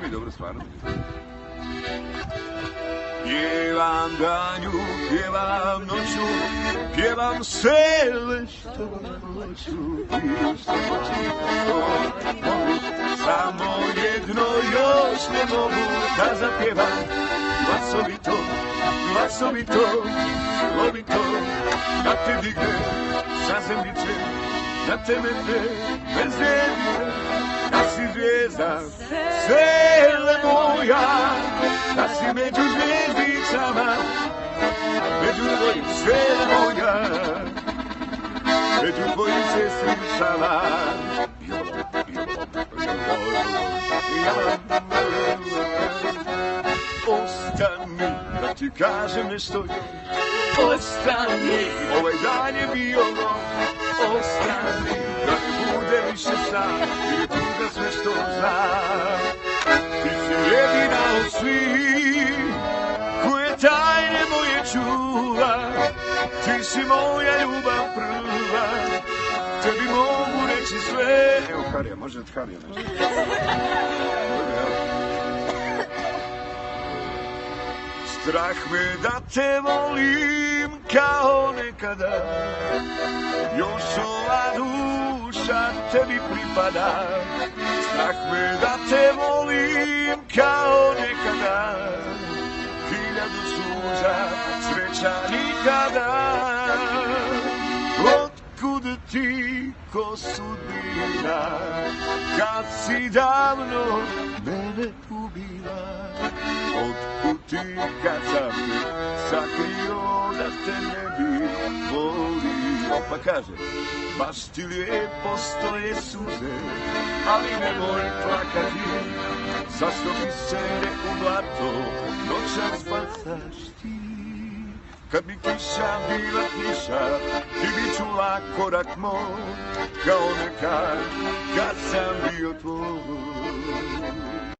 mi dobro, stvarno. Pjevam danju, pjevam noću, pjevam sve što hoću i što hoću. Samo jedno još ne mogu da zapjevam, glasovito, glasovito, slovito, da te digne sa zemljice, da te mete bez zemlje, da si zvijezda, sele moja, da si među zvijezdicama, među tvojim sele moja, među tvojim sestricama. Ostani, da ti kažem nešto još. Ostani, ovaj dan je bio lom. Ostani, da ne bude više sam, jer je tuga sve što znam. Ti si jedina od svih koje tajne moje čuva. Ti si moja ljubav prva, tebi mogu reći sve. Evo Harija, može od Harija nešto. Strah me da te volim kao nekada, još ova duša tebi pripada. Strah me da te volim kao nekada, hiljadu suza, sreća nikada. Otkud ti ko sudbina, kad si davno mene ubila? Otkud ti kad sam te sakrio da te ne bi volio? Pa kaže, baš ti lijepo stoje suze, ali nemoj plakati, zašto bi se u blato noćas bacaš ti? Kad bi kiša bila kiša, ti bi čula korak moj, kao nekad kad sam bio tvoj.